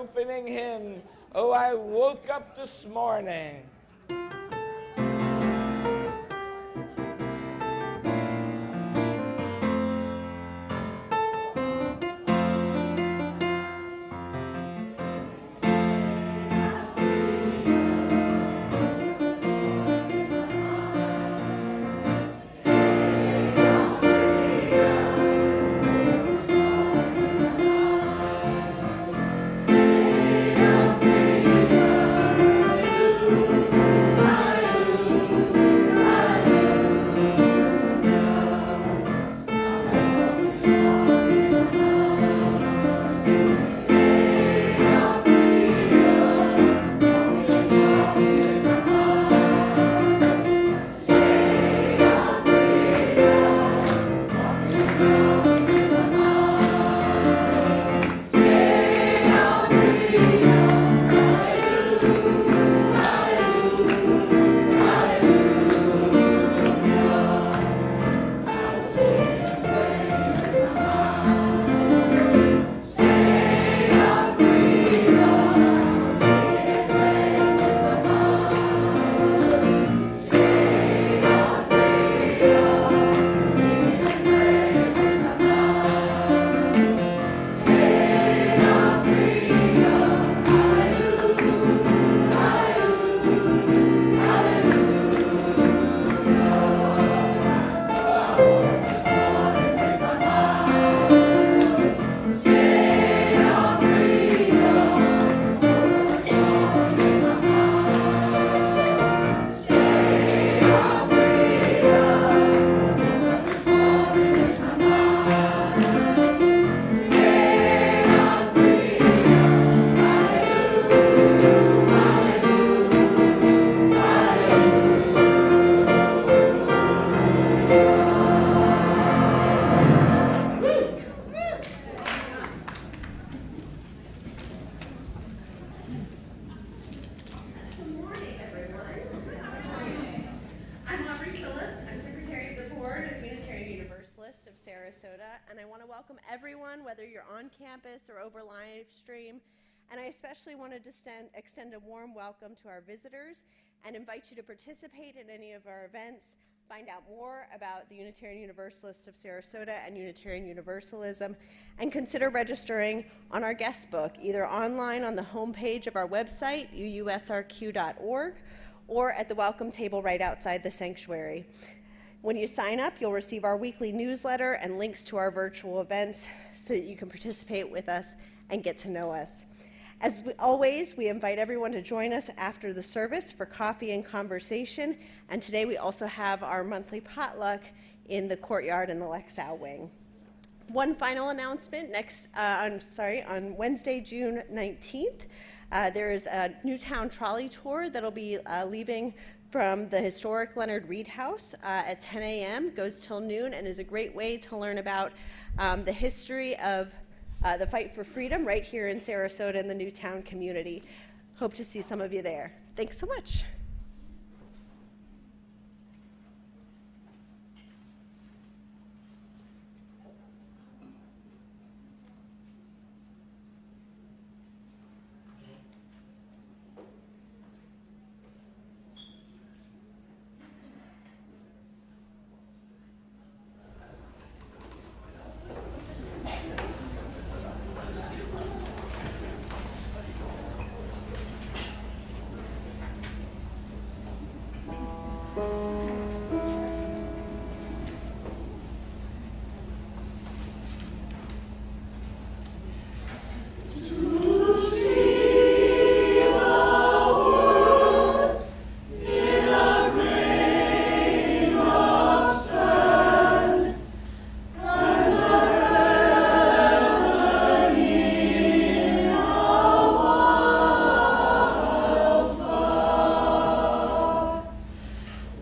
opening hymn, "Oh, I Woke Up This Morning." Phillips. I'm Secretary of the Board of Unitarian Universalist of Sarasota, and I want to welcome everyone, whether you're on campus or over live stream. And I especially wanted to extend a warm welcome to our visitors and invite you to participate in any of our events, find out more about the Unitarian Universalist of Sarasota and Unitarian Universalism, and consider registering on our guest book, either online on the homepage of our website, uusrq.org, or at the welcome table right outside the sanctuary. When you sign up, you'll receive our weekly newsletter and links to our virtual events so that you can participate with us and get to know us. As always, we invite everyone to join us after the service for coffee and conversation, and today we also have our monthly potluck in the courtyard in the Lexow wing. One final announcement, on Wednesday, June 19th, there is a Newtown trolley tour that'll be leaving from the historic Leonard Reed House at 10 a.m., goes till noon, and is a great way to learn about the history of the fight for freedom right here in Sarasota in the Newtown community. Hope to see some of you there. Thanks so much.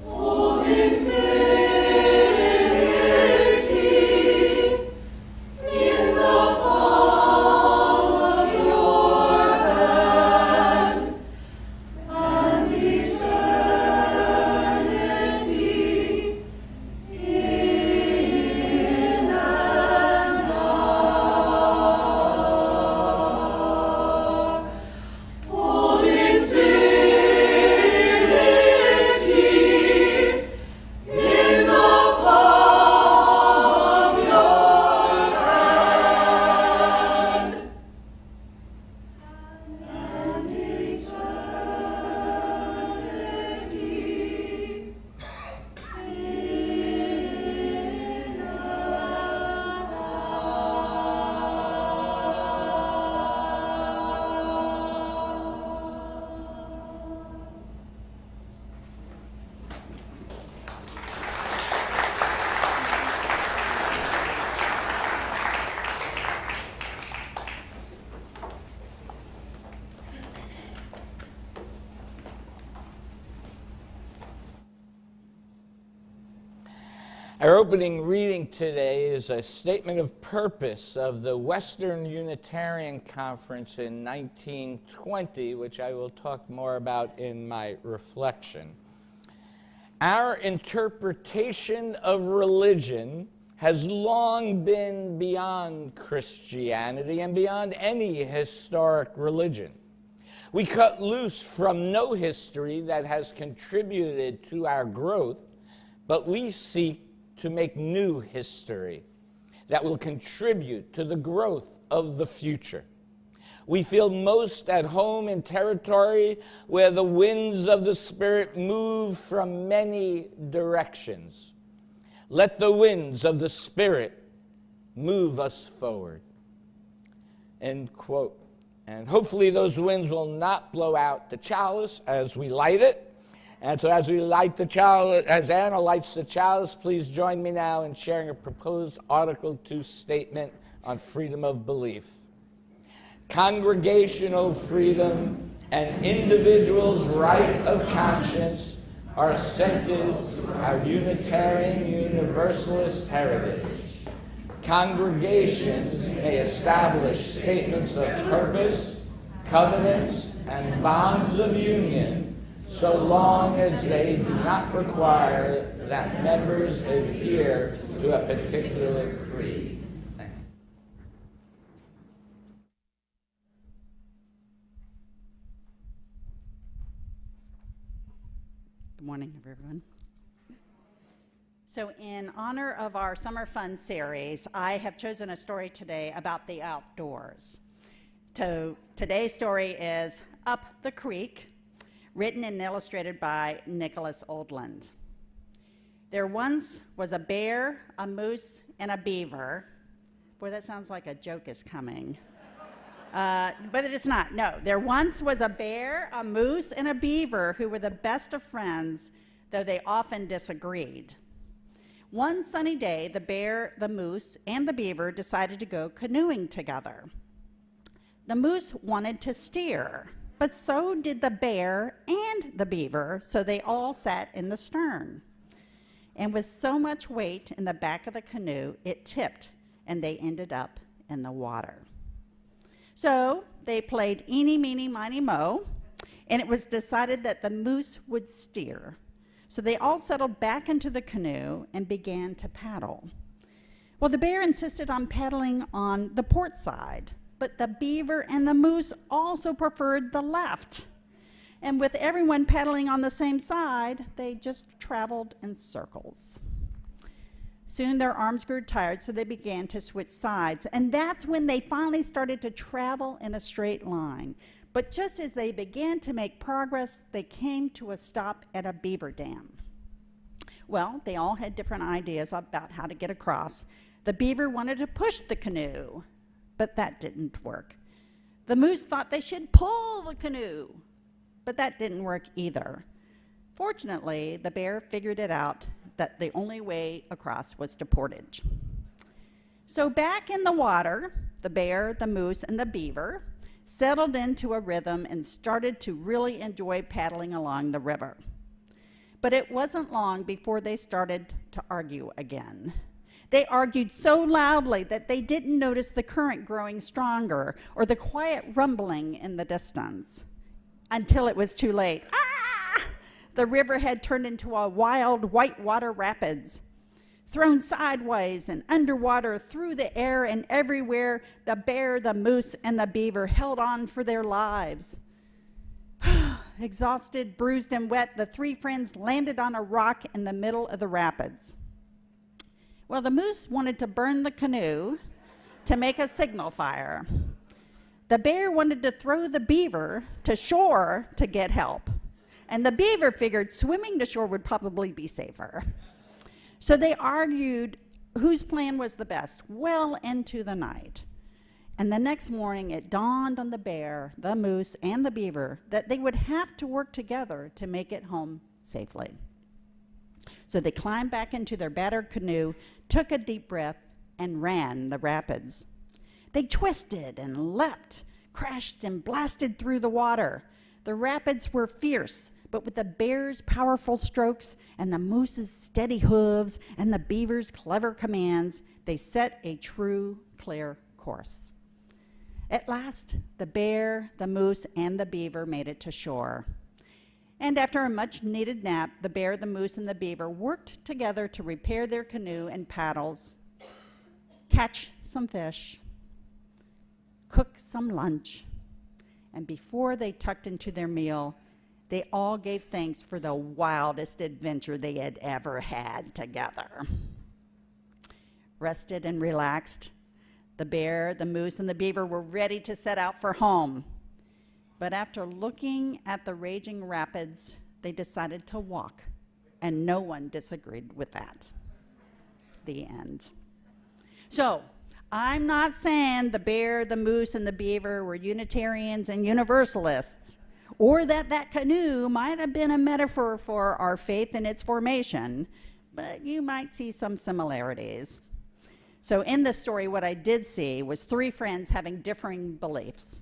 Oh Our opening reading today is a statement of purpose of the Western Unitarian Conference in 1920, which I will talk more about in my reflection. Our interpretation of religion has long been beyond Christianity and beyond any historic religion. We cut loose from no history that has contributed to our growth, but we seek to make new history that will contribute to the growth of the future. We feel most at home in territory where the winds of the Spirit move from many directions. Let the winds of the Spirit move us forward. End quote. And hopefully those winds will not blow out the chalice as we light it. And so as we light the chalice, as Anna lights the chalice, please join me now in sharing a proposed Article 2 statement on freedom of belief. Congregational freedom and individuals' right of conscience are essential to our Unitarian Universalist heritage. Congregations may establish statements of purpose, covenants, and bonds of union so long as they do not require that members adhere to a particular creed. Good morning, everyone. So in honor of our Summer Fun series, I have chosen a story today about the outdoors. So today's story is Up the Creek, written and illustrated by Nicholas Oldland. There once was a bear, a moose, and a beaver. Boy, that sounds like a joke is coming. But it is not. No, there once was a bear, a moose, and a beaver who were the best of friends, though they often disagreed. One sunny day, the bear, the moose, and the beaver decided to go canoeing together. The moose wanted to steer, but so did the bear and the beaver, so they all sat in the stern. And with so much weight in the back of the canoe, it tipped, and they ended up in the water. So they played eeny, meeny, miny, moe, and it was decided that the moose would steer. So they all settled back into the canoe and began to paddle. Well, the bear insisted on paddling on the port side, but the beaver and the moose also preferred the left. And with everyone paddling on the same side, they just traveled in circles. Soon their arms grew tired, so they began to switch sides. And that's when they finally started to travel in a straight line. But just as they began to make progress, they came to a stop at a beaver dam. Well, they all had different ideas about how to get across. The beaver wanted to push the canoe, but that didn't work. The moose thought they should pull the canoe, but that didn't work either. Fortunately, the bear figured it out that the only way across was to portage. So back in the water, the bear, the moose, and the beaver settled into a rhythm and started to really enjoy paddling along the river. But it wasn't long before they started to argue again. They argued so loudly that they didn't notice the current growing stronger or the quiet rumbling in the distance until it was too late. The river had turned into a wild whitewater rapids. Thrown sideways and underwater, through the air and everywhere, the bear, the moose, and the beaver held on for their lives. Exhausted, bruised, and wet, the three friends landed on a rock in the middle of the rapids. Well, the moose wanted to burn the canoe to make a signal fire. The bear wanted to throw the beaver to shore to get help. And the beaver figured swimming to shore would probably be safer. So they argued whose plan was the best well into the night. And the next morning, it dawned on the bear, the moose, and the beaver that they would have to work together to make it home safely. So they climbed back into their battered canoe, took a deep breath, and ran the rapids. They twisted and leapt, crashed and blasted through the water. The rapids were fierce, but with the bear's powerful strokes and the moose's steady hooves and the beaver's clever commands, they set a true, clear course. At last, the bear, the moose, and the beaver made it to shore. And after a much-needed nap, the bear, the moose, and the beaver worked together to repair their canoe and paddles, catch some fish, cook some lunch, and before they tucked into their meal, they all gave thanks for the wildest adventure they had ever had together. Rested and relaxed, the bear, the moose, and the beaver were ready to set out for home. But after looking at the raging rapids, they decided to walk, and no one disagreed with that. The end. So, I'm not saying the bear, the moose, and the beaver were Unitarians and Universalists, or that that canoe might have been a metaphor for our faith and its formation, but you might see some similarities. So in this story, what I did see was three friends having differing beliefs.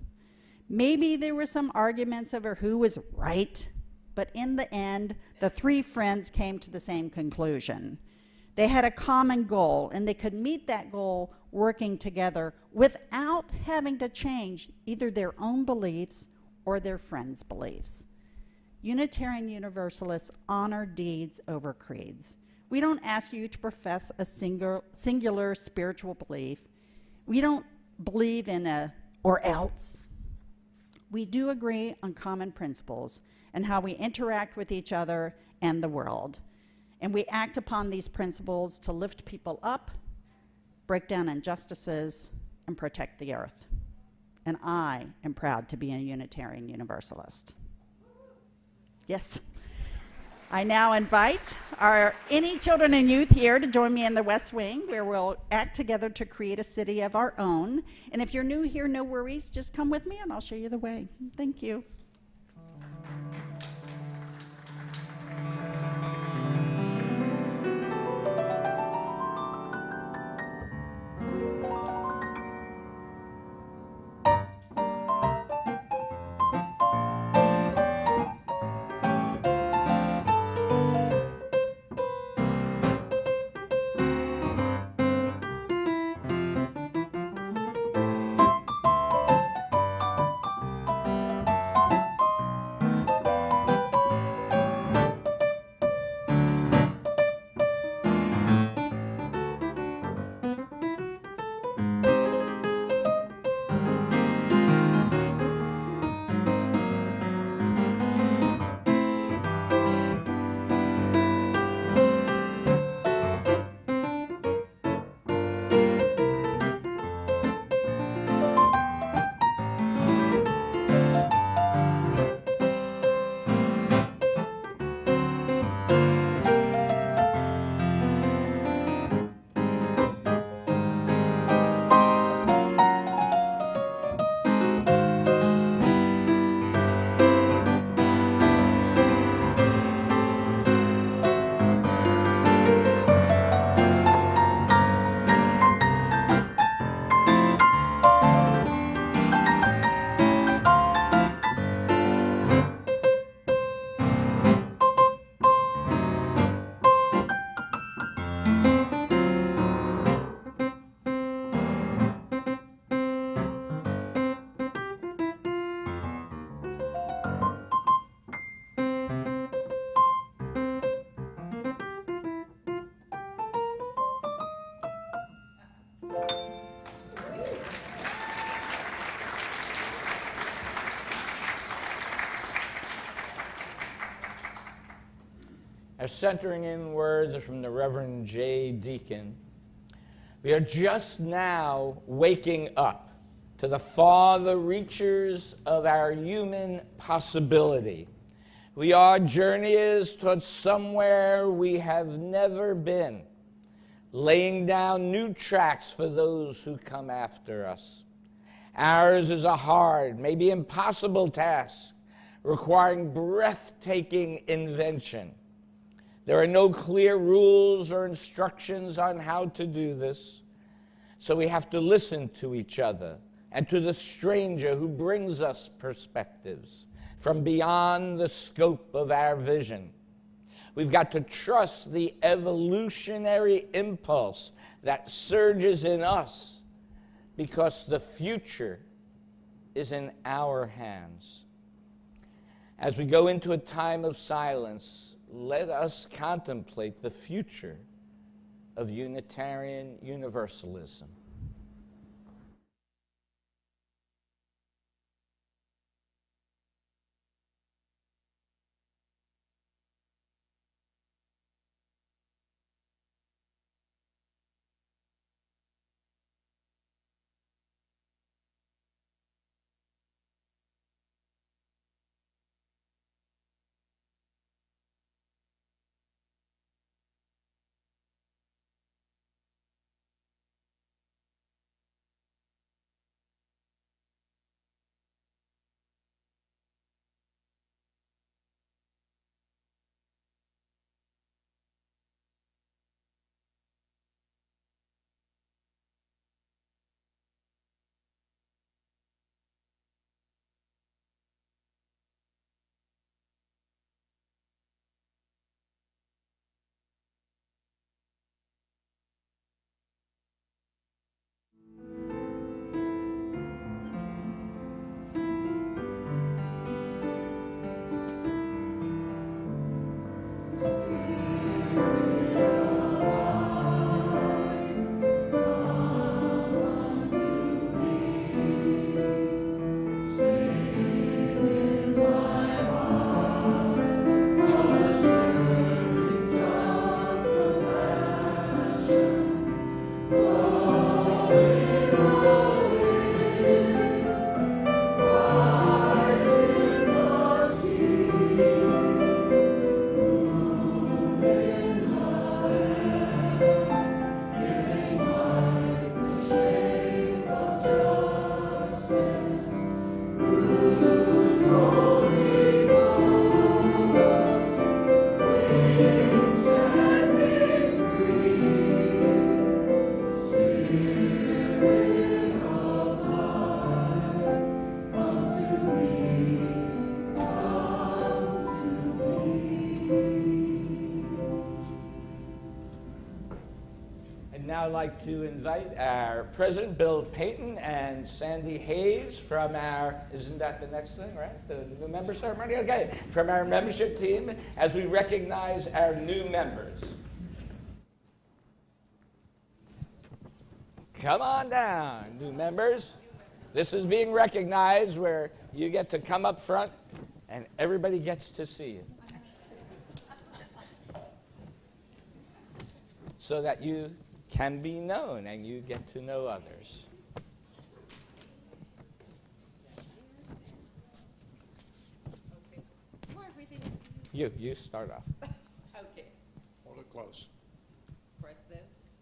Maybe there were some arguments over who was right, but in the end, the three friends came to the same conclusion. They had a common goal, and they could meet that goal working together without having to change either their own beliefs or their friends' beliefs. Unitarian Universalists honor deeds over creeds. We don't ask you to profess a singular spiritual belief. We don't believe in a or else. We do agree on common principles and how we interact with each other and the world. And we act upon these principles to lift people up, break down injustices, and protect the earth. And I am proud to be a Unitarian Universalist. Yes. I now invite any children and youth here to join me in the West Wing, where we'll act together to create a city of our own. And if you're new here, no worries, just come with me and I'll show you the way. Thank you. As centering in words from the Reverend J. Deacon, we are just now waking up to the farther reaches of our human possibility. We are journeyers towards somewhere we have never been, laying down new tracks for those who come after us. Ours is a hard, maybe impossible task, requiring breathtaking invention. There are no clear rules or instructions on how to do this, so we have to listen to each other, and to the stranger who brings us perspectives from beyond the scope of our vision. We've got to trust the evolutionary impulse that surges in us, because the future is in our hands. As we go into a time of silence, let us contemplate the future of Unitarian Universalism. I'd like to invite our President, Bill Payton, and Sandy Hayes from our, isn't that the next thing, right? The new member ceremony? Okay, from our membership team, as we recognize our new members. Come on down, new members. This is being recognized where you get to come up front and everybody gets to see you. So that you can be known and you get to know others. Okay. You start off. Okay. Hold it close. Press this.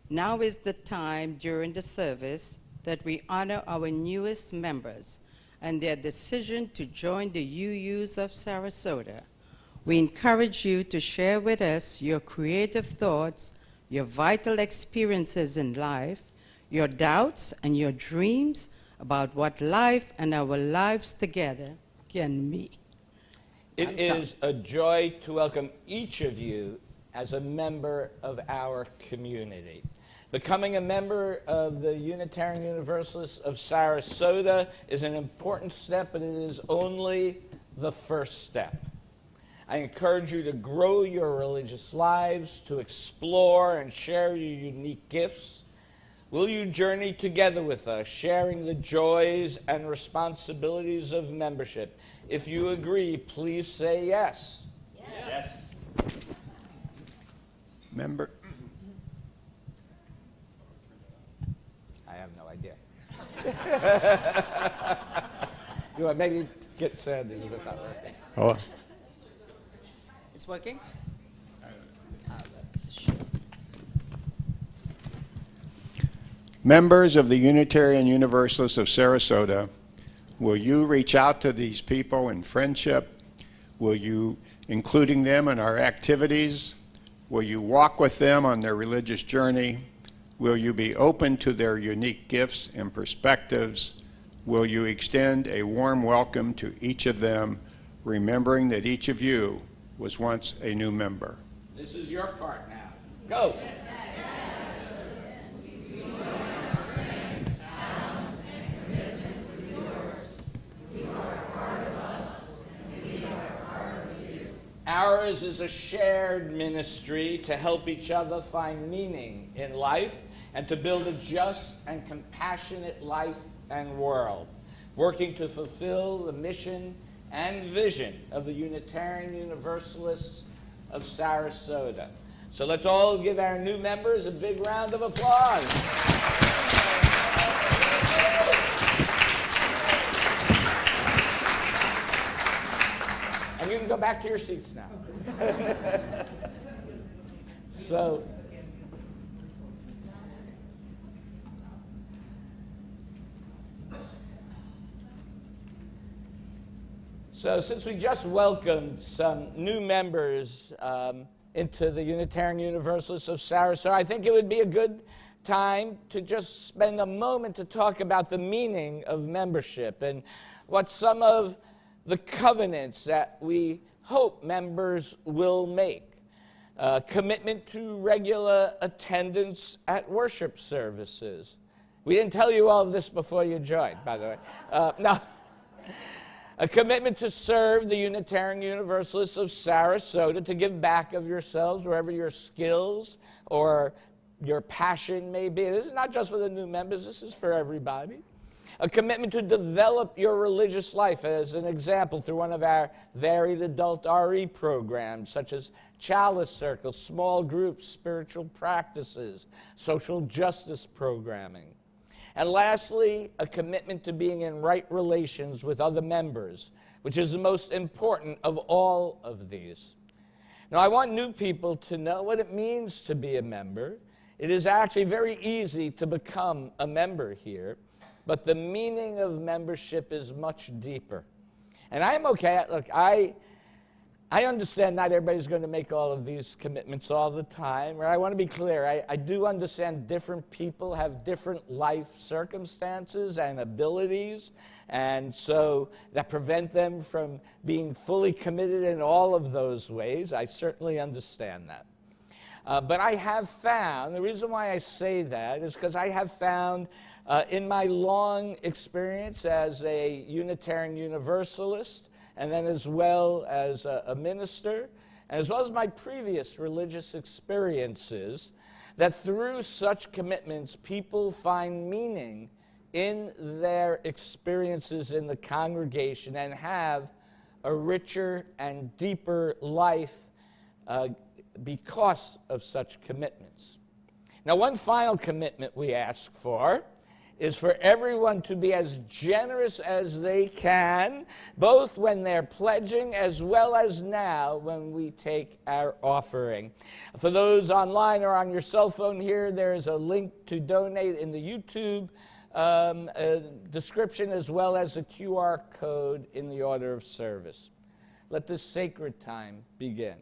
Now is the time during the service that we honor our newest members and their decision to join the UUs of Sarasota. We encourage you to share with us your creative thoughts, your vital experiences in life, your doubts and your dreams about what life and our lives together can be. It is a joy to welcome each of you as a member of our community. Becoming a member of the Unitarian Universalists of Sarasota is an important step, but it is only the first step. I encourage you to grow your religious lives, to explore and share your unique gifts. Will you journey together with us, sharing the joys and responsibilities of membership? If you agree, please say yes. Yes. Member. I have no idea. You want maybe get Sandy with that working? Oh. It's working? Members of the Unitarian Universalists of Sarasota, will you reach out to these people in friendship? Will you including them in our activities? Will you walk with them on their religious journey? Will you be open to their unique gifts and perspectives? Will you extend a warm welcome to each of them, remembering that each of you was once a new member? This is your part now. Go. Ours is a shared ministry to help each other find meaning in life and to build a just and compassionate life and world, working to fulfill the mission and vision of the Unitarian Universalists of Sarasota. So let's all give our new members a big round of applause. And you can go back to your seats now. So since we just welcomed some new members into the Unitarian Universalists of Sarasota, I think it would be a good time to just spend a moment to talk about the meaning of membership and what some of the covenants that we hope members will make. Commitment to regular attendance at worship services. We didn't tell you all of this before you joined, by the way. No. A commitment to serve the Unitarian Universalists of Sarasota, to give back of yourselves wherever your skills or your passion may be. This is not just for the new members, this is for everybody. A commitment to develop your religious life, as an example, through one of our varied adult RE programs, such as Chalice Circles, small groups, spiritual practices, social justice programming. And lastly, a commitment to being in right relations with other members, which is the most important of all of these. Now, I want new people to know what it means to be a member. It is actually very easy to become a member here, but the meaning of membership is much deeper. And I'm okay. Look, I understand not everybody's going to make all of these commitments all the time. Or I want to be clear, I do understand different people have different life circumstances and abilities, and so that prevent them from being fully committed in all of those ways. I certainly understand that. But I have found, the reason why I say that is because I have found in my long experience as a Unitarian Universalist, and then as well as a minister, and as well as my previous religious experiences, that through such commitments, people find meaning in their experiences in the congregation and have a richer and deeper life because of such commitments. Now, one final commitment we ask for is for everyone to be as generous as they can, both when they're pledging as well as now when we take our offering. For those online or on your cell phone here, there is a link to donate in the YouTube description, as well as a QR code in the order of service. Let this sacred time begin.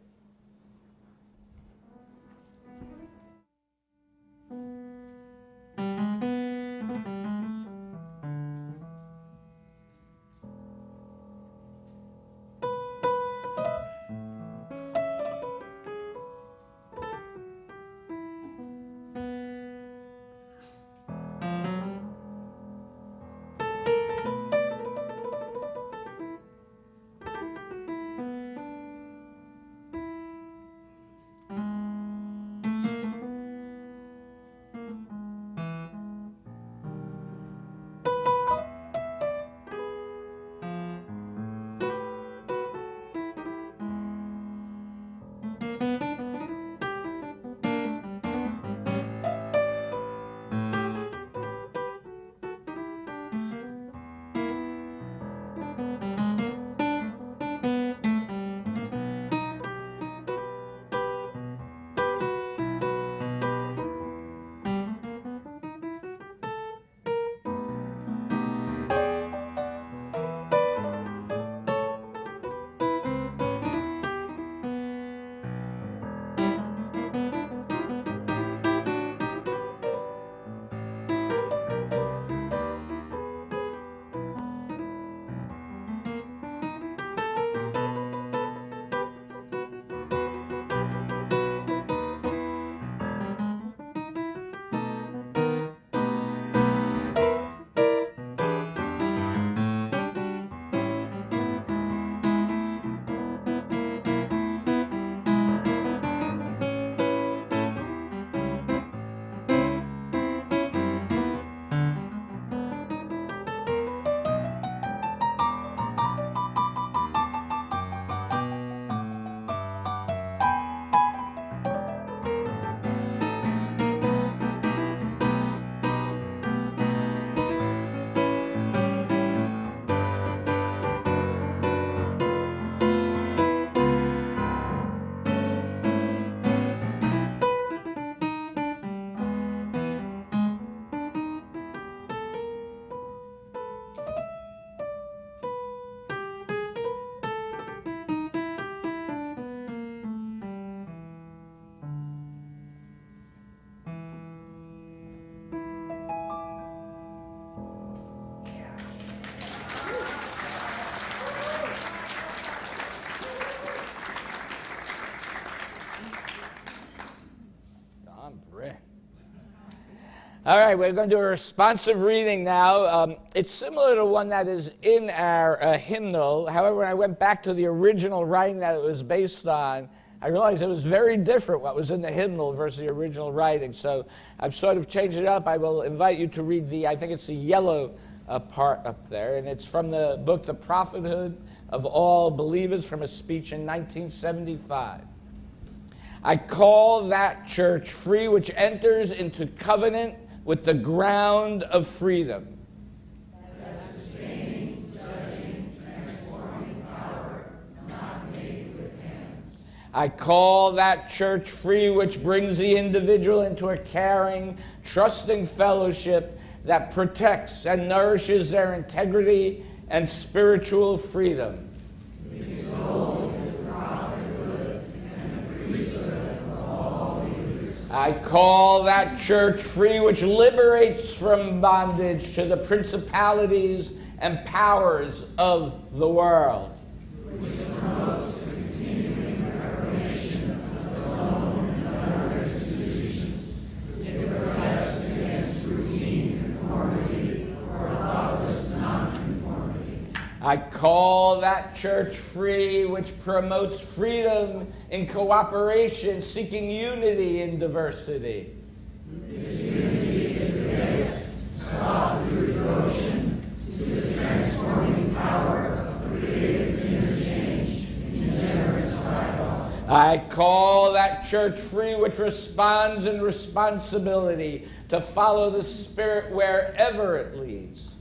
All right, we're going to do a responsive reading now. It's similar to one that is in our hymnal. However, when I went back to the original writing that it was based on, I realized it was very different what was in the hymnal versus the original writing. So I've sort of changed it up. I will invite you to read I think it's the yellow part up there, and it's from the book, The Prophethood of All Believers, from a speech in 1975. I call that church free which enters into covenant with the ground of freedom. That sustaining, judging, transforming power, not made with hands. I call that church free which brings the individual into a caring, trusting fellowship that protects and nourishes their integrity and spiritual freedom. I call that church free which liberates from bondage to the principalities and powers of the world. Which promotes the continuing reformation of its own and other institutions. It protests against routine conformity or thoughtless nonconformity. I call that church free which promotes freedom in cooperation, seeking unity in diversity. This unity is a gift, sought through devotion to the transforming power of creative interchange in generous dialogue. I call that church free which responds in responsibility to follow the Spirit wherever it leads.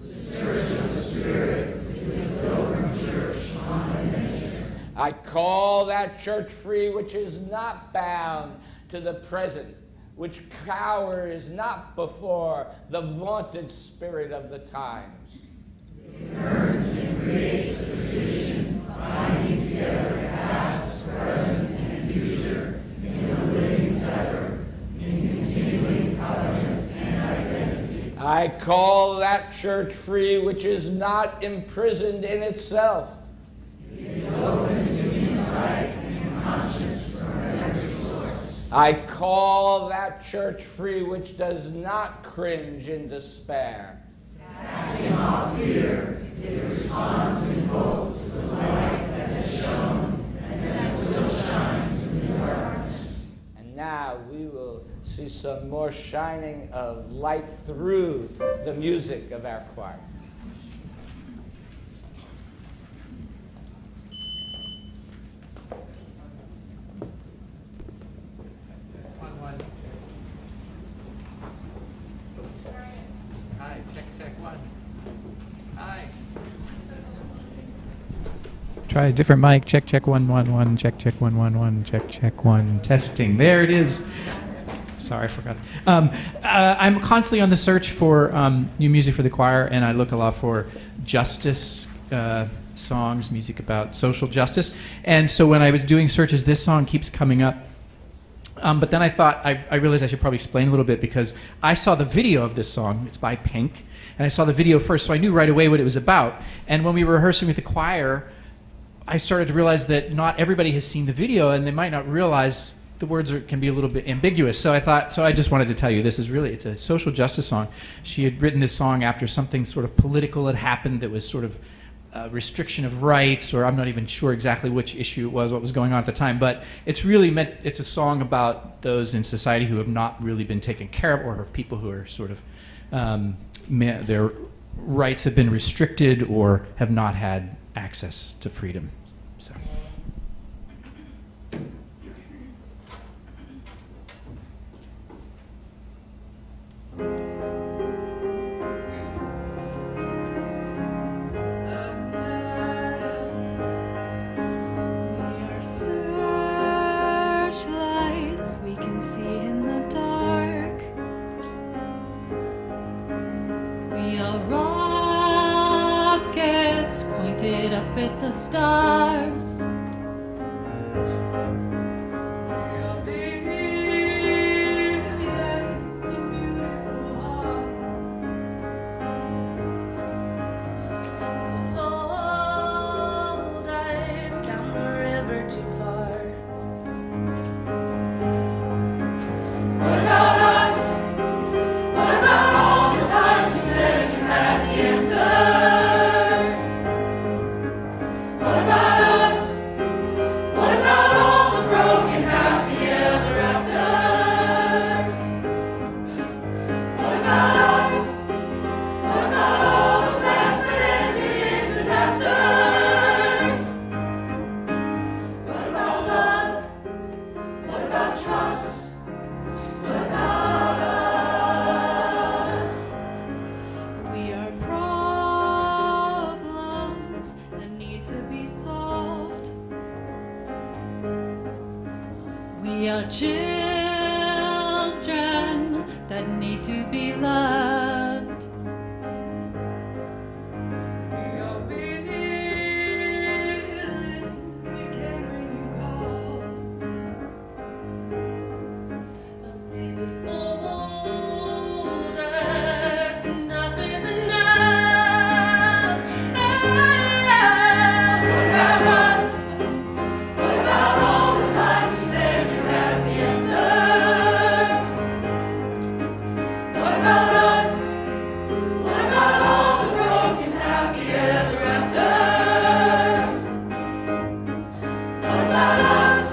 The Church of the Spirit is a pilgrim church on adventure. I call that church free which is not bound to the present, which cowers not before the vaunted spirit of the times. It earns and creates a tradition, binding together past, present, and future in a living tether, in continuing covenant and identity. I call that church free which is not imprisoned in itself. It is open to insight and conscience from every source. I call that church free which does not cringe in despair. Casting off fear, it responds in hope to the light that has shone and that still shines in the darkness. And now we will see some more shining of light through the music of our choir. Hi, check one. Hi. Try a different mic. Check 1 1 1. Check 1 1 1. Check 1. Testing. There it is. Sorry, I forgot. I'm constantly on the search for new music for the choir, and I look a lot for justice songs, music about social justice. And so when I was doing searches, this song keeps coming up. But then I thought, I realized I should probably explain a little bit, because I saw the video of this song. It's by Pink. And I saw the video first, so I knew right away what it was about. And when we were rehearsing with the choir, I started to realize that not everybody has seen the video, and they might not realize the words can be a little bit ambiguous. So I just wanted to tell you, it's a social justice song. She had written this song after something sort of political had happened that was sort of restriction of rights, or I'm not even sure exactly which issue it was, what was going on at the time. But it's a song about those in society who have not really been taken care of, or people who are sort of, their rights have been restricted or have not had access to freedom. So. Searchlights we can see in the dark. We are rockets pointed up at the stars. We are billions of beautiful hearts. We sold dives down the river too far. What about us? We are children that need to be loved. We are willing, we came when you called. But maybe folders, enough is enough. What about us? What about all the time you said you had the answers? What about us? What about all the broken happy ever afters? What about us?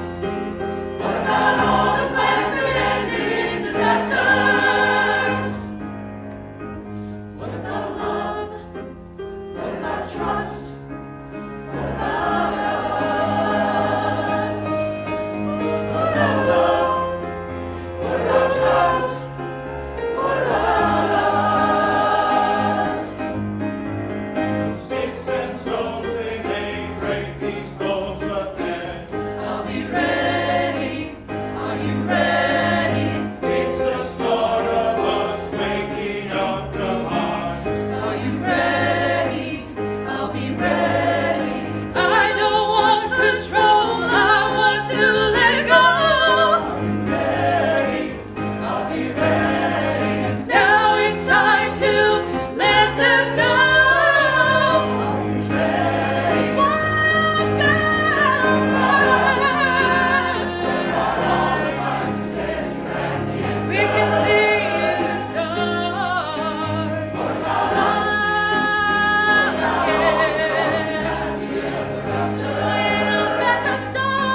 What about all the plans that ended in disasters? What about love? What about trust? What about us? What about love? What about trust? What about us? Sticks and stones, they may break these bones, but then I'll be ready. Are you ready? it's the start of us waking up. Come on, Are you ready? I'll be ready. I don't want control. I want to let go. I'll be ready. 'Cause now it's time to let them know. What about us? We can see in the dark. What about us? Look at the stars.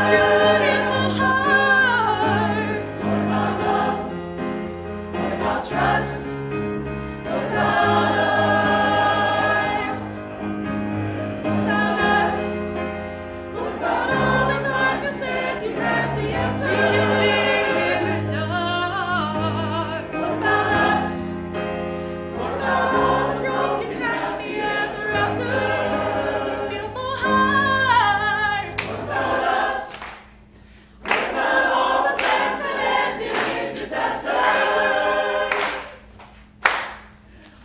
Beautiful hearts. What about love? What about trust? What about us? What about us? What about all the times you said you had the answer? We can see in the dark. What about us? What about all the broken happy ever after? Beautiful hearts. What about us? What about all the plans that ended in disasters?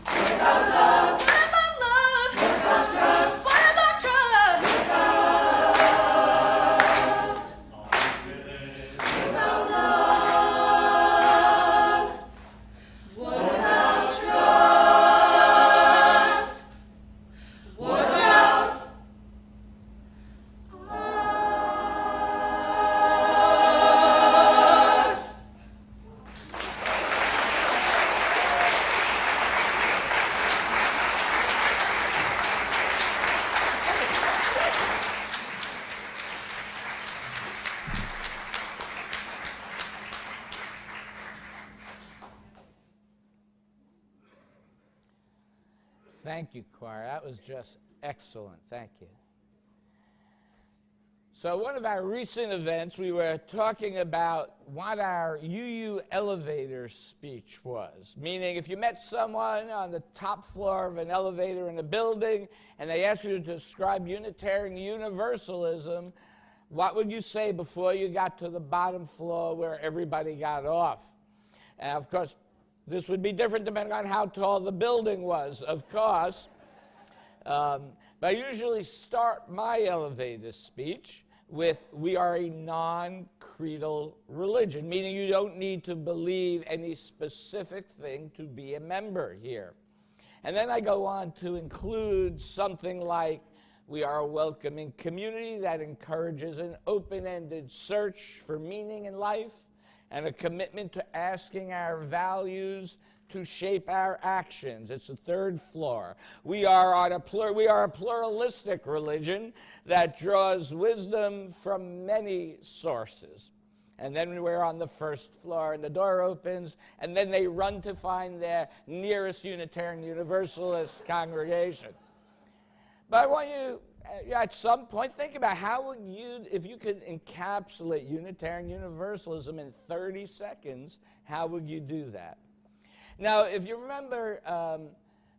What about love? What about love? What about trust? What about trust? What about love? What about trust? What about us? Thank you, choir. That was just excellent. Thank you. So one of our recent events, we were talking about what our UU elevator speech was. Meaning, if you met someone on the top floor of an elevator in a building and they asked you to describe Unitarian Universalism, what would you say before you got to the bottom floor where everybody got off? And of course, this would be different depending on how tall the building was, of course. But I usually start my elevator speech with, we are a non-creedal religion, meaning you don't need to believe any specific thing to be a member here. And then I go on to include something like, we are a welcoming community that encourages an open-ended search for meaning in life and a commitment to asking our values to shape our actions. It's the third floor. We are a pluralistic religion that draws wisdom from many sources. And then we're on the first floor, and the door opens, and then they run to find their nearest Unitarian Universalist congregation. But I want you, at some point, think about how would you, if you could encapsulate Unitarian Universalism in 30 seconds, how would you do that? Now, if you remember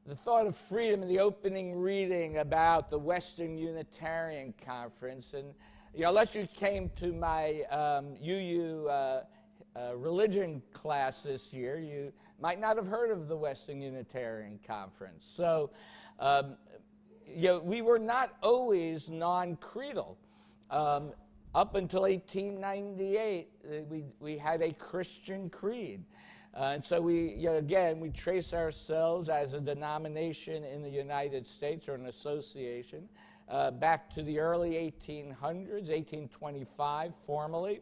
the thought of freedom in the opening reading about the Western Unitarian Conference. And unless you came to my UU religion class this year, you might not have heard of the Western Unitarian Conference. So we were not always non-creedal. Up until 1898, we had a Christian creed. And so we trace ourselves as a denomination in the United States, or an association, back to the early 1800s, 1825 formally.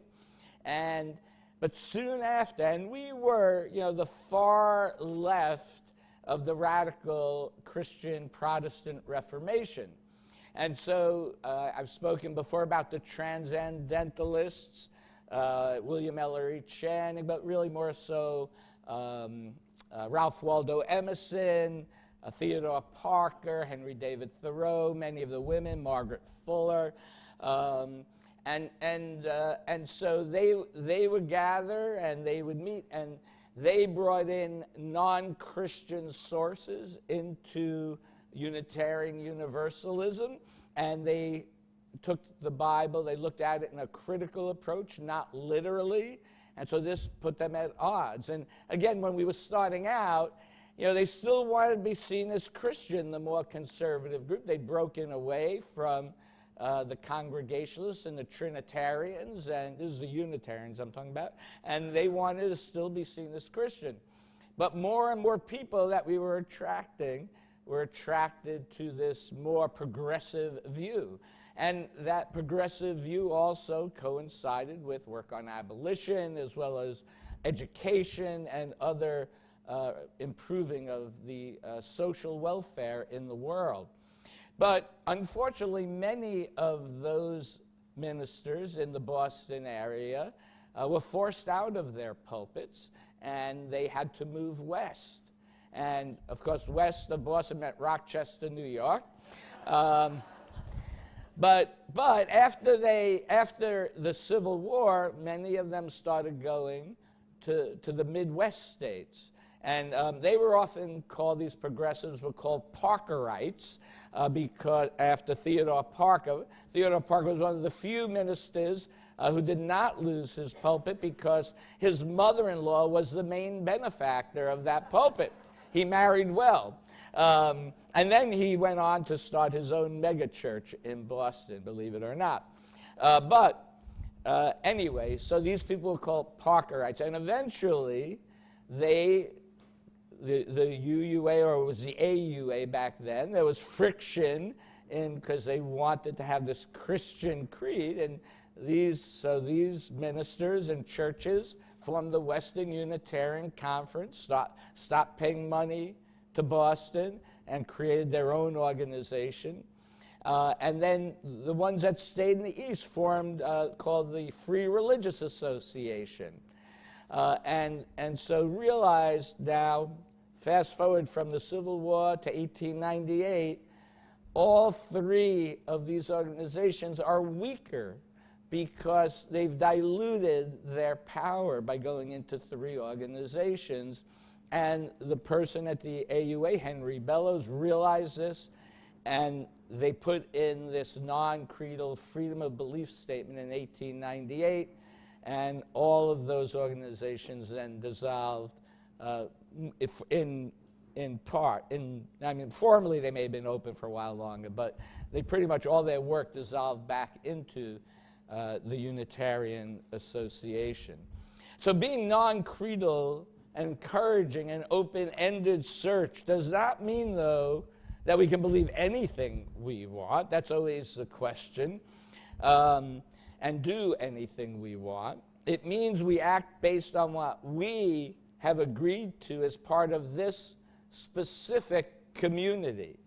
But soon after, and we were, the far left of the radical Christian Protestant Reformation. And so I've spoken before about the Transcendentalists, William Ellery Channing, but really more so Ralph Waldo Emerson, Theodore Parker, Henry David Thoreau, many of the women, Margaret Fuller. And so they would gather and they would meet, and they brought in non-Christian sources into Unitarian Universalism, and they took the Bible, they looked at it in a critical approach, not literally, and so this put them at odds. And again, when we were starting out, they still wanted to be seen as Christian, the more conservative group. They'd broken away from the Congregationalists and the Trinitarians, and this is the Unitarians I'm talking about, and they wanted to still be seen as Christian. But more and more people that we were attracting were attracted to this more progressive view. And that progressive view also coincided with work on abolition, as well as education and other improving of the social welfare in the world. But unfortunately, many of those ministers in the Boston area were forced out of their pulpits, and they had to move west. And of course, west of Boston meant Rochester, New York. But after the Civil War, many of them started going to the Midwest states. And they were often called, these progressives were called Parkerites, because after Theodore Parker. Theodore Parker was one of the few ministers who did not lose his pulpit, because his mother-in-law was the main benefactor of that pulpit. He married well. And then he went on to start his own megachurch in Boston, believe it or not. Anyway, so these people were called Parkerites. And eventually, the UUA, or it was the AUA back then, there was friction because they wanted to have this Christian creed. And these ministers and churches formed the Western Unitarian Conference, stopped paying money to Boston, and created their own organization. And then the ones that stayed in the East formed, called the Free Religious Association. And so realized now, fast forward from the Civil War to 1898, all three of these organizations are weaker because they've diluted their power by going into three organizations. And the person at the AUA, Henry Bellows, realized this, and they put in this non-creedal freedom of belief statement in 1898, and all of those organizations then dissolved in part. Formally they may have been open for a while longer, but they pretty much, all their work dissolved back into the Unitarian Association. So being non-creedal, encouraging an open-ended search does not mean, though, that we can believe anything we want. That's always the question. And do anything we want. It means we act based on what we have agreed to as part of this specific community.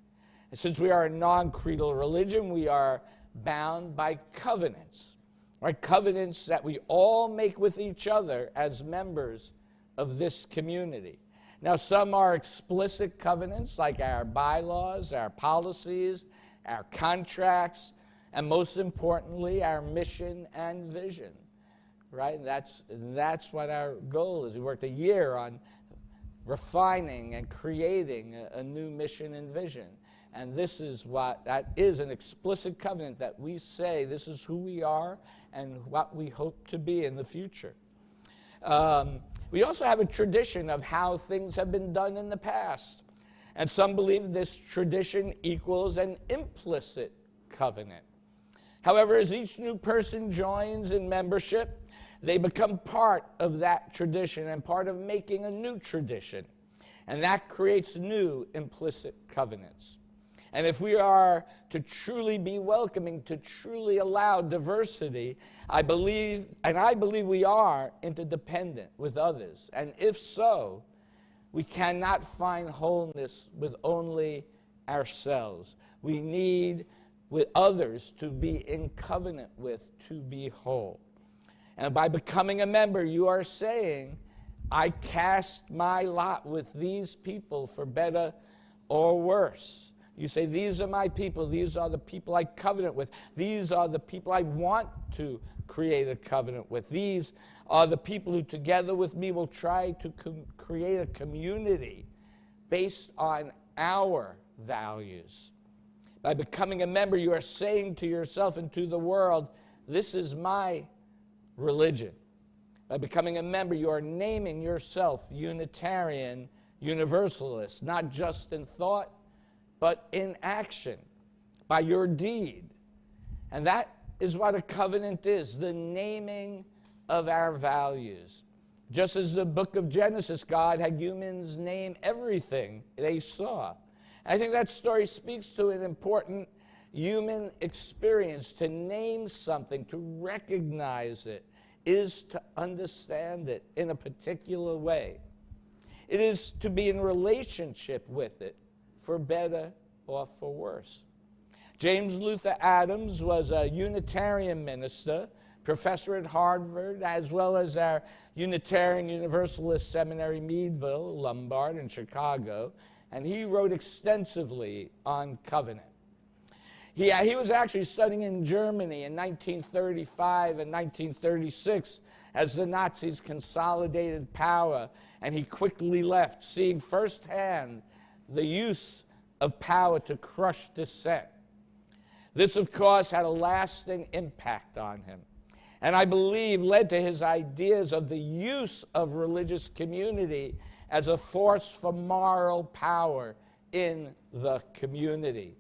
And since we are a non-creedal religion, we are bound by covenants, right? Covenants that we all make with each other as members of this community. Now, some are explicit covenants, like our bylaws, our policies, our contracts, and most importantly, our mission and vision, right? That's what our goal is. We worked a year on refining and creating a new mission and vision. And that is an explicit covenant that we say this is who we are and what we hope to be in the future. We also have a tradition of how things have been done in the past. And some believe this tradition equals an implicit covenant. However, as each new person joins in membership, they become part of that tradition and part of making a new tradition. And that creates new implicit covenants. And if we are to truly be welcoming, to truly allow diversity, I believe we are interdependent with others. And if so, we cannot find wholeness with only ourselves. We need with others to be in covenant with, to be whole. And by becoming a member, you are saying, I cast my lot with these people for better or worse. You say, these are my people. These are the people I covenant with. These are the people I want to create a covenant with. These are the people who together with me will try to create a community based on our values. By becoming a member, you are saying to yourself and to the world, this is my religion. By becoming a member, you are naming yourself Unitarian Universalist, not just in thought, but in action, by your deed. And that is what a covenant is, the naming of our values. Just as the book of Genesis, God had humans name everything they saw. I think that story speaks to an important human experience. To name something, to recognize it, is to understand it in a particular way. It is to be in relationship with it, for better or for worse. James Luther Adams was a Unitarian minister, professor at Harvard, as well as our Unitarian Universalist Seminary, Meadville, Lombard, in Chicago, and he wrote extensively on covenant. He was actually studying in Germany in 1935 and 1936 as the Nazis consolidated power, and he quickly left, seeing firsthand the use of power to crush dissent. This, of course, had a lasting impact on him, and I believe led to his ideas of the use of religious community as a force for moral power in the community.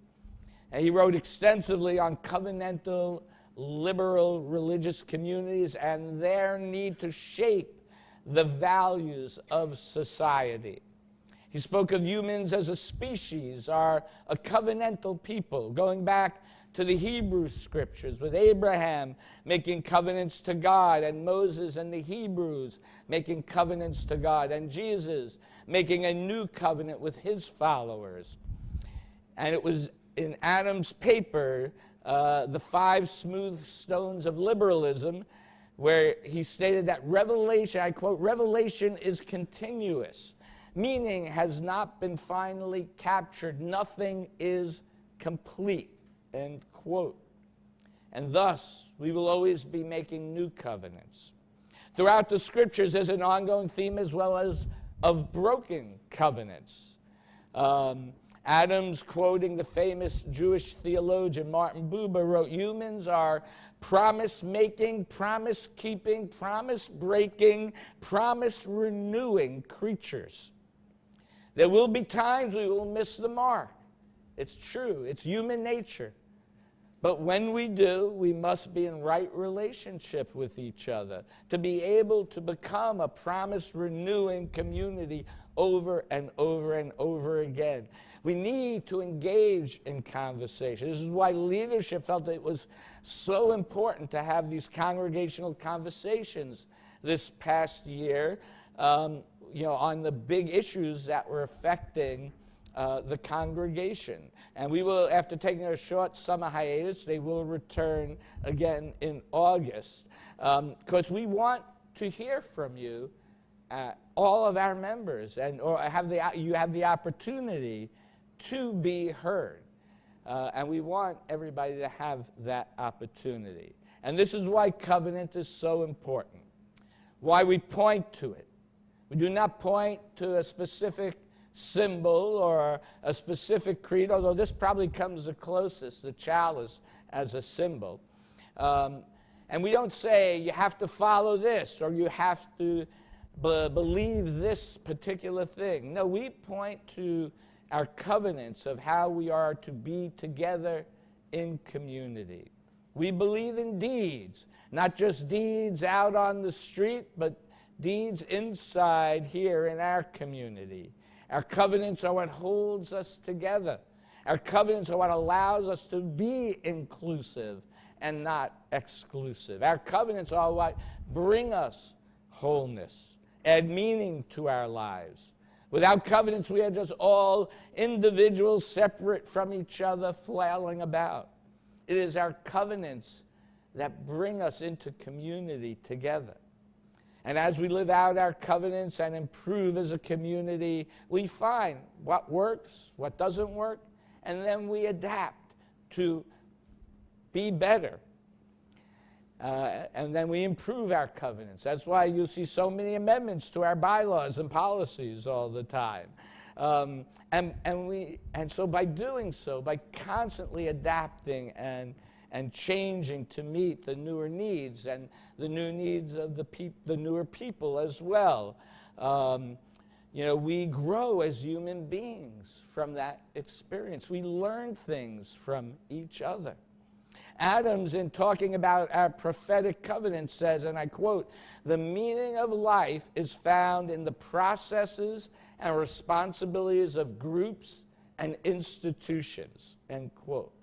And he wrote extensively on covenantal, liberal religious communities and their need to shape the values of society. He spoke of humans as a species, are a covenantal people, going back to the Hebrew scriptures, with Abraham making covenants to God, and Moses and the Hebrews making covenants to God, and Jesus making a new covenant with his followers. And it was in Adams' paper, The 5 Smooth Stones of Liberalism, where he stated that revelation, I quote, revelation is continuous. Meaning has not been finally captured. Nothing is complete, end quote. And thus, we will always be making new covenants. Throughout the scriptures, there's an ongoing theme as well as of broken covenants. Adams, quoting the famous Jewish theologian Martin Buber, wrote, humans are promise-making, promise-keeping, promise-breaking, promise-renewing creatures. There will be times we will miss the mark. It's true. It's human nature. But when we do, we must be in right relationship with each other to be able to become a promise-renewing community over and over and over again. We need to engage in conversation. This is why leadership felt it was so important to have these congregational conversations this past year, on the big issues that were affecting the congregation. And we will, after taking a short summer hiatus, they will return again in August. Because we want to hear from you, all of our members, and you have the opportunity to be heard. And we want everybody to have that opportunity. And this is why covenant is so important, why we point to it, We do not point to a specific symbol or a specific creed, although this probably comes the closest, the chalice as a symbol. And we don't say you have to follow this or you have to believe this particular thing. No, we point to our covenants of how we are to be together in community. We believe in deeds, not just deeds out on the street, but deeds inside here in our community. Our covenants are what holds us together. Our covenants are what allows us to be inclusive and not exclusive. Our covenants are what bring us wholeness, add meaning to our lives. Without covenants, we are just all individuals separate from each other, flailing about. It is our covenants that bring us into community together. And as we live out our covenants and improve as a community, we find what works, what doesn't work, and then we adapt to be better. And then we improve our covenants. That's why you see so many amendments to our bylaws and policies all the time. And so by doing so, by constantly adapting and changing to meet the newer needs and the new needs of the newer people as well, we grow as human beings from that experience. We learn things from each other. Adams, in talking about our prophetic covenant, says, and I quote, "The meaning of life is found in the processes and responsibilities of groups and institutions," end quote.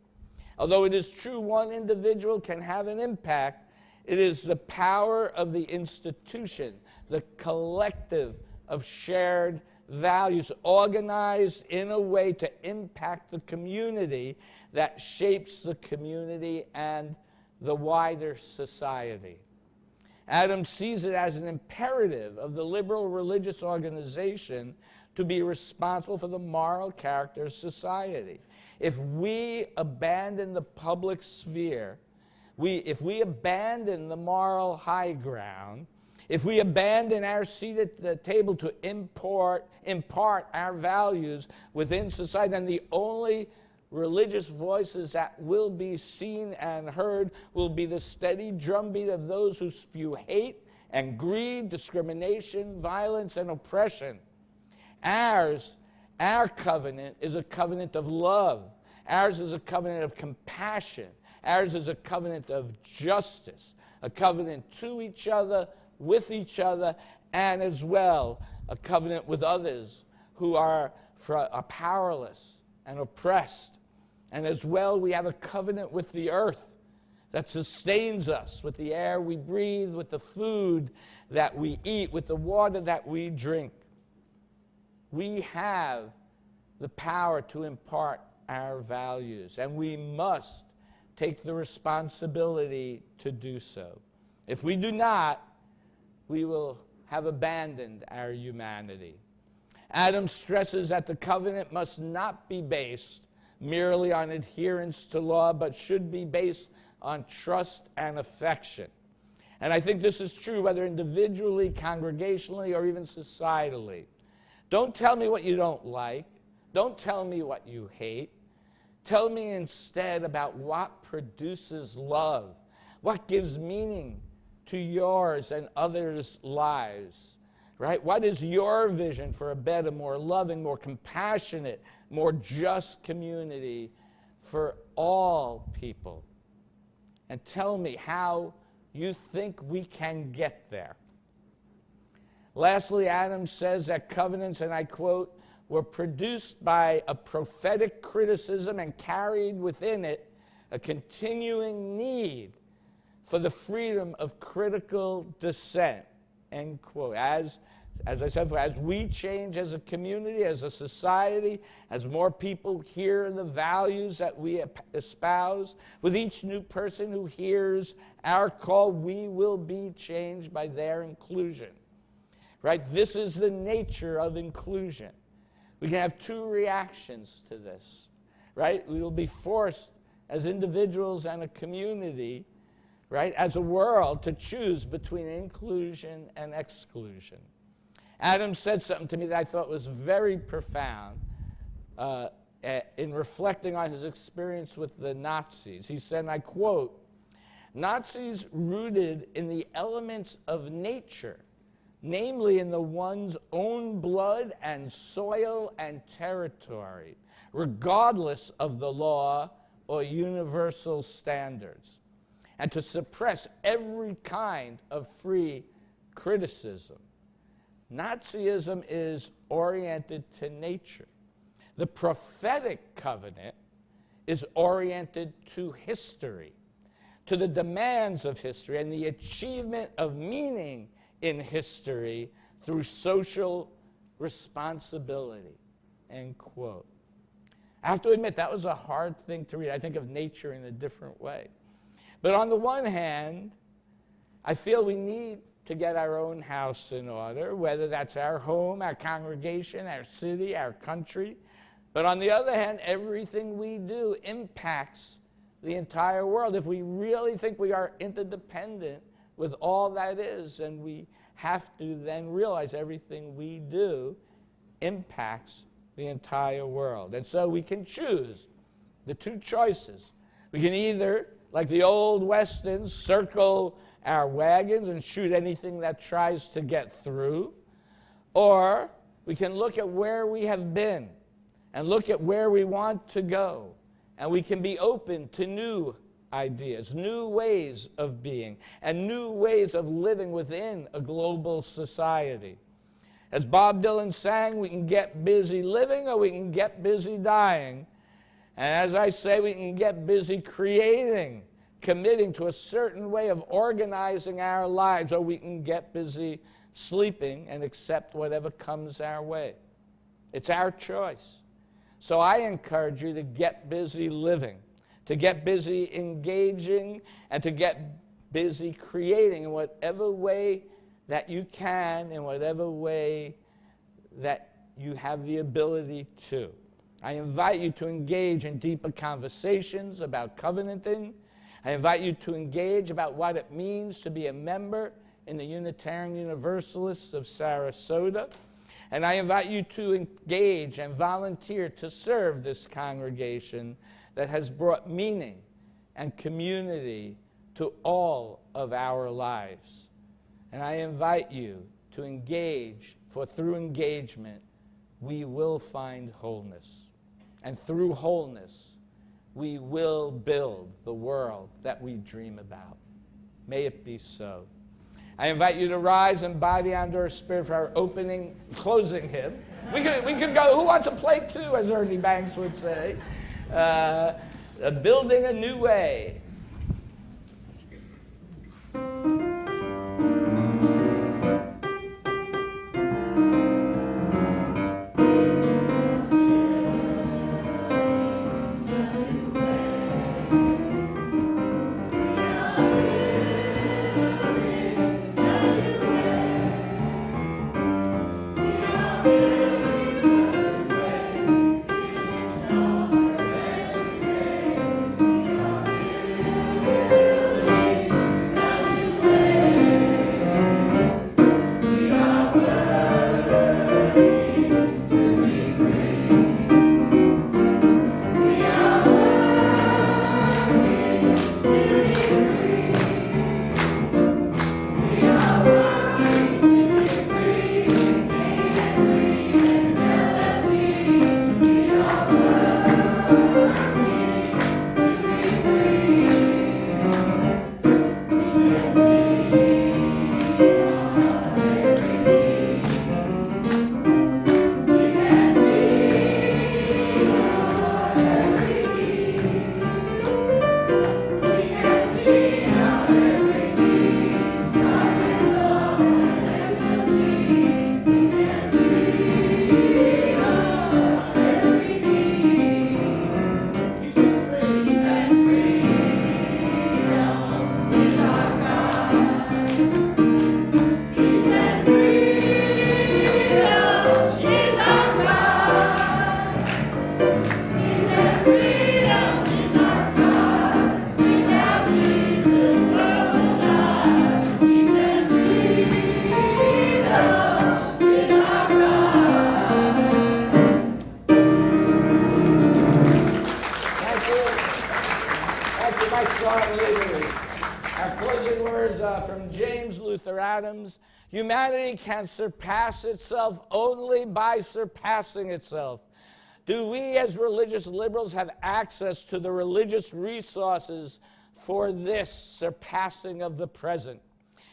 Although it is true one individual can have an impact, it is the power of the institution, the collective of shared values organized in a way to impact the community that shapes the community and the wider society. Adams sees it as an imperative of the liberal religious organization to be responsible for the moral character of society. If we abandon the public sphere, if we abandon the moral high ground, if we abandon our seat at the table to impart our values within society, then the only religious voices that will be seen and heard will be the steady drumbeat of those who spew hate and greed, discrimination, violence, and oppression. Our covenant is a covenant of love. Ours is a covenant of compassion. Ours is a covenant of justice, a covenant to each other, with each other, and as well a covenant with others who are powerless and oppressed. And as well, we have a covenant with the earth that sustains us, with the air we breathe, with the food that we eat, with the water that we drink. We have the power to impart our values, and we must take the responsibility to do so. If we do not, we will have abandoned our humanity. Adam stresses that the covenant must not be based merely on adherence to law, but should be based on trust and affection. And I think this is true whether individually, congregationally, or even societally. Don't tell me what you don't like. Don't tell me what you hate. Tell me instead about what produces love, what gives meaning to yours and others' lives, right? What is your vision for a better, more loving, more compassionate, more just community for all people? And tell me how you think we can get there. Lastly, Adams says that covenants, and I quote, were produced by a prophetic criticism and carried within it a continuing need for the freedom of critical dissent, end quote. As I said, as we change as a community, as a society, as more people hear the values that we espouse, with each new person who hears our call, we will be changed by their inclusion. Right? This is the nature of inclusion. We can have two reactions to this. Right? We will be forced as individuals and a community, right, as a world, to choose between inclusion and exclusion. Adam said something to me that I thought was very profound in reflecting on his experience with the Nazis. He said, and I quote, "Nazis rooted in the elements of nature, namely in the one's own blood and soil and territory, regardless of the law or universal standards, and to suppress every kind of free criticism. Nazism is oriented to nature. The prophetic covenant is oriented to history, to the demands of history and the achievement of meaning in history through social responsibility," end quote. I have to admit, that was a hard thing to read. I think of nature in a different way. But on the one hand, I feel we need to get our own house in order, whether that's our home, our congregation, our city, our country. But on the other hand, everything we do impacts the entire world. If we really think we are interdependent with all that is, and we have to then realize everything we do impacts the entire world. And so we can choose the two choices. We can either, like the old Westerns, circle our wagons and shoot anything that tries to get through, or we can look at where we have been and look at where we want to go, and we can be open to new ideas, new ways of being, and new ways of living within a global society. As Bob Dylan sang, we can get busy living or we can get busy dying. And as I say, we can get busy creating, committing to a certain way of organizing our lives, or we can get busy sleeping and accept whatever comes our way. It's our choice. So I encourage you to get busy living, to get busy engaging, and to get busy creating in whatever way that you can, in whatever way that you have the ability to. I invite you to engage in deeper conversations about covenanting. I invite you to engage about what it means to be a member in the Unitarian Universalists of Sarasota. And I invite you to engage and volunteer to serve this congregation that has brought meaning and community to all of our lives. And I invite you to engage, for through engagement, we will find wholeness. And through wholeness, we will build the world that we dream about. May it be so. I invite you to rise in body and or spirit for our opening, closing hymn. We could go, who wants to play two, as Ernie Banks would say. Building a New Way. comes, humanity can surpass itself only by surpassing itself. Do we as religious liberals have access to the religious resources for this surpassing of the present?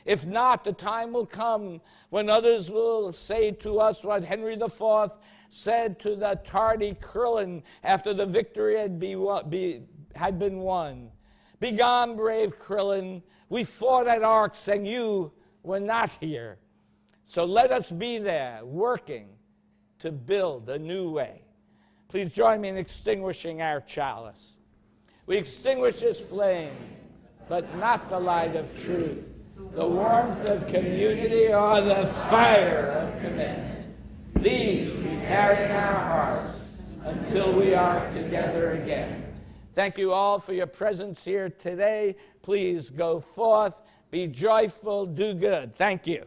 If not, the time will come when others will say to us what Henry IV said to the tardy Crillon after the victory had been won. Begone, brave Crillon, we fought at Arcs and you were not here. So let us be there, working to build a new way. Please join me in extinguishing our chalice. We extinguish this flame, but not the light of truth, the warmth of community, or the fire of commitment. These we carry in our hearts until we are together again. Thank you all for your presence here today. Please go forth, be joyful, do good. Thank you.